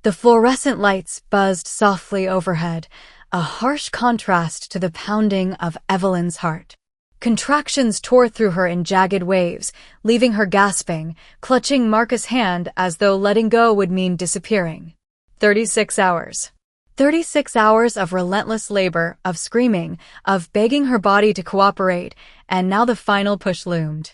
The fluorescent lights buzzed softly overhead, a harsh contrast to the pounding of Evelyn's heart. Contractions tore through her in jagged waves, leaving her gasping, clutching Marcus' hand as though letting go would mean disappearing. 36 hours. 36 hours of relentless labor, of screaming, of begging her body to cooperate, and now the final push loomed.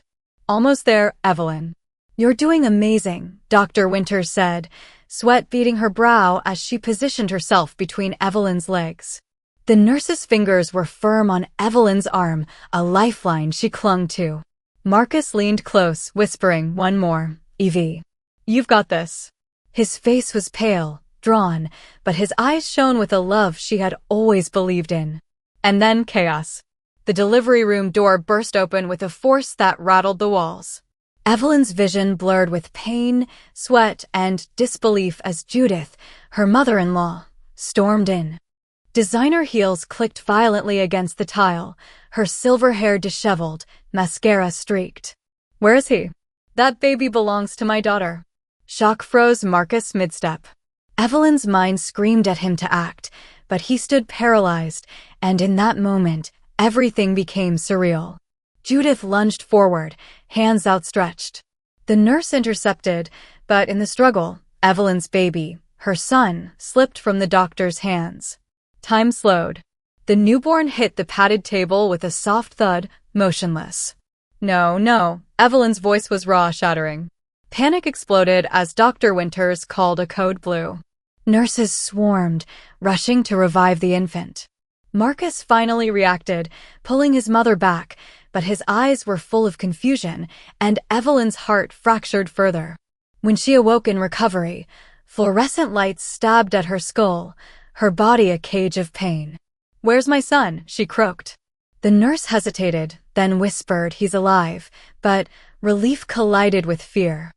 Almost there, Evelyn. You're doing amazing, Dr. Winters said, sweat beading her brow as she positioned herself between Evelyn's legs. The nurse's fingers were firm on Evelyn's arm, a lifeline she clung to. Marcus leaned close, whispering, "One more, Evie. You've got this." His face was pale, drawn, but his eyes shone with a love she had always believed in. And then chaos. The delivery room door burst open with a force that rattled the walls. Evelyn's vision blurred with pain, sweat, and disbelief as Judith, her mother-in-law, stormed in. Designer heels clicked violently against the tile, her silver hair disheveled, mascara streaked. "Where is he?" "That baby belongs to my daughter." Shock froze Marcus mid-step. Evelyn's mind screamed at him to act, but he stood paralyzed, and in that moment, everything became surreal. Judith lunged forward, hands outstretched. The nurse intercepted, but in the struggle, Evelyn's baby, her son, slipped from the doctor's hands. Time slowed. The newborn hit the padded table with a soft thud, motionless. "No, no," Evelyn's voice was raw, shattering. Panic exploded as Dr. Winters called a code blue. Nurses swarmed, rushing to revive the infant. Marcus finally reacted, pulling his mother back, but his eyes were full of confusion, and Evelyn's heart fractured further. When she awoke in recovery, fluorescent lights stabbed at her skull, her body a cage of pain. "Where's my son?" she croaked. The nurse hesitated, then whispered, "He's alive," but relief collided with fear.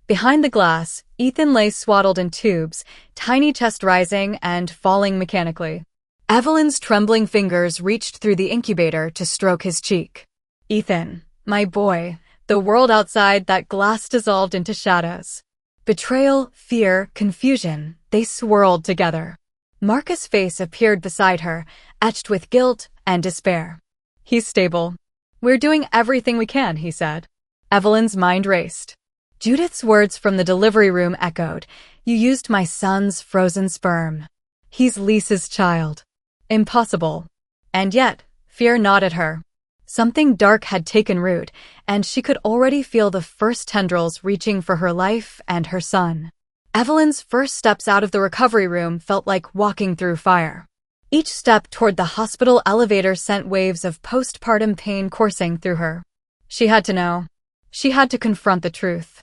Behind the glass, Ethan lay swaddled in tubes, tiny chest rising and falling mechanically. Evelyn's trembling fingers reached through the incubator to stroke his cheek. "Ethan, my boy." The world outside that glass dissolved into shadows. Betrayal, fear, confusion, they swirled together. Marcus' face appeared beside her, etched with guilt and despair. "He's stable. We're doing everything we can," he said. Evelyn's mind raced. Judith's words from the delivery room echoed, "You used my son's frozen sperm. He's Lisa's child." Impossible. And yet, fear gnawed at her. Something dark had taken root, and she could already feel the first tendrils reaching for her life and her son. Evelyn's first steps out of the recovery room felt like walking through fire. Each step toward the hospital elevator sent waves of postpartum pain coursing through her. She had to know. She had to confront the truth.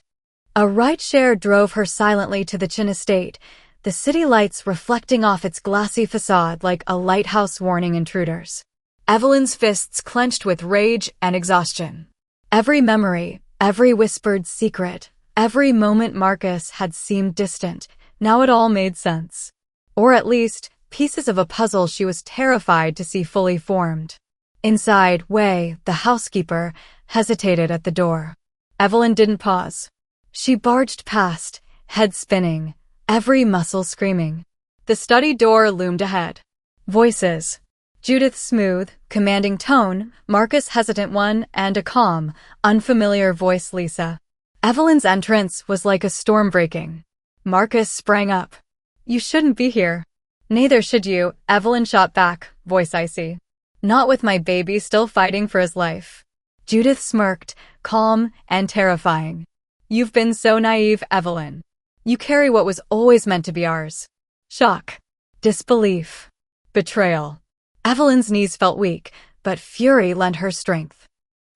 A rideshare drove her silently to the Chin estate, the city lights reflecting off its glassy facade like a lighthouse warning intruders. Evelyn's fists clenched with rage and exhaustion. Every memory, every whispered secret, every moment Marcus had seemed distant. Now it all made sense. Or at least, pieces of a puzzle she was terrified to see fully formed. Inside, Wei, the housekeeper, hesitated at the door. Evelyn didn't pause. She barged past, head spinning, every muscle screaming. The study door loomed ahead. Voices. Judith's smooth, commanding tone, Marcus' hesitant one, and a calm, unfamiliar voice Lisa. Evelyn's entrance was like a storm breaking. Marcus sprang up. "You shouldn't be here." "Neither should you," Evelyn shot back, voice icy. "Not with my baby still fighting for his life." Judith smirked, calm and terrifying. "You've been so naive, Evelyn. You carry what was always meant to be ours." Shock. Disbelief. Betrayal. Evelyn's knees felt weak, but fury lent her strength.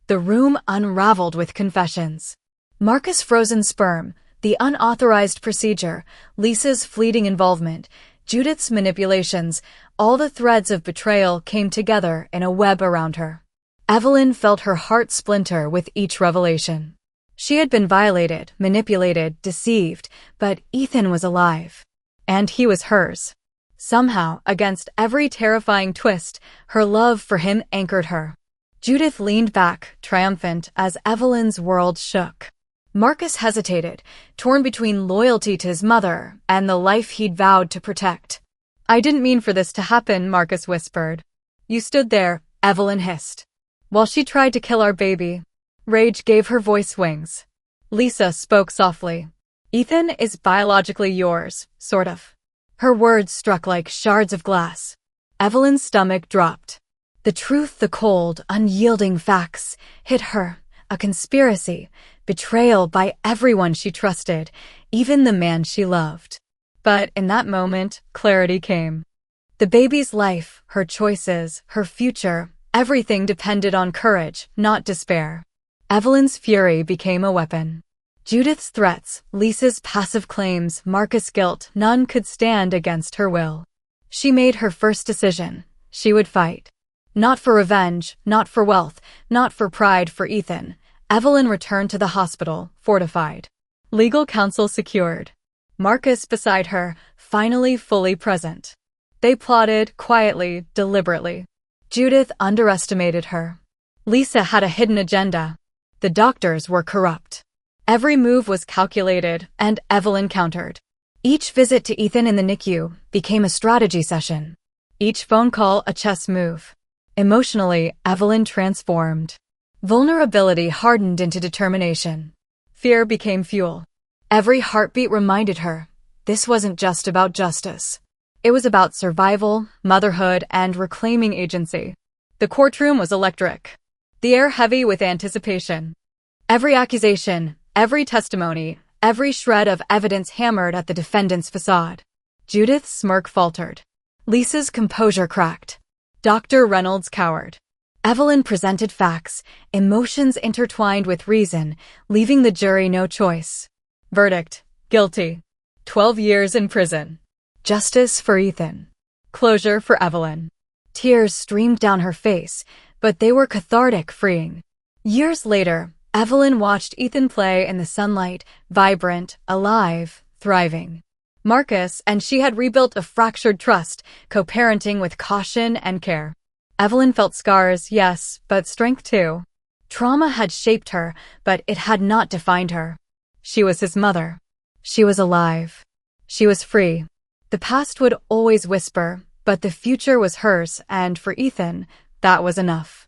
The room unraveled with confessions. Marcus' frozen sperm, the unauthorized procedure, Lisa's fleeting involvement, Judith's manipulations, all the threads of betrayal came together in a web around her. Evelyn felt her heart splinter with each revelation. She had been violated, manipulated, deceived, but Ethan was alive. And he was hers. Somehow, against every terrifying twist, her love for him anchored her. Judith leaned back, triumphant, as Evelyn's world shook. Marcus hesitated, torn between loyalty to his mother and the life he'd vowed to protect. "I didn't mean for this to happen," Marcus whispered. "You stood there," Evelyn hissed, "while she tried to kill our baby." Rage gave her voice wings. Lisa spoke softly. "Ethan is biologically yours, sort of." Her words struck like shards of glass. Evelyn's stomach dropped. The truth, the cold, unyielding facts, hit her. A conspiracy, betrayal by everyone she trusted, even the man she loved. But in that moment, clarity came. The baby's life, her choices, her future, everything depended on courage, not despair. Evelyn's fury became a weapon. Judith's threats, Lisa's passive claims, Marcus' guilt, none could stand against her will. She made her first decision. She would fight. Not for revenge, not for wealth, not for pride, for Ethan. Evelyn returned to the hospital, fortified. Legal counsel secured. Marcus beside her, finally fully present. They plotted, quietly, deliberately. Judith underestimated her. Lisa had a hidden agenda. The doctors were corrupt. Every move was calculated, and Evelyn countered. Each visit to Ethan in the NICU became a strategy session. Each phone call a chess move. Emotionally, Evelyn transformed. Vulnerability hardened into determination. Fear became fuel. Every heartbeat reminded her, this wasn't just about justice. It was about survival, motherhood, and reclaiming agency. The courtroom was electric. The air heavy with anticipation. Every accusation, every testimony, every shred of evidence hammered at the defendant's facade. Judith's smirk faltered. Lisa's composure cracked. Dr. Reynolds cowered. Evelyn presented facts, emotions intertwined with reason, leaving the jury no choice. Verdict: guilty. 12 years in prison. Justice for Ethan. Closure for Evelyn. Tears streamed down her face, but they were cathartic, freeing. Years later, Evelyn watched Ethan play in the sunlight, vibrant, alive, thriving. Marcus and she had rebuilt a fractured trust, co-parenting with caution and care. Evelyn felt scars, yes, but strength too. Trauma had shaped her, but it had not defined her. She was his mother. She was alive. She was free. The past would always whisper, but the future was hers, and for Ethan, that was enough.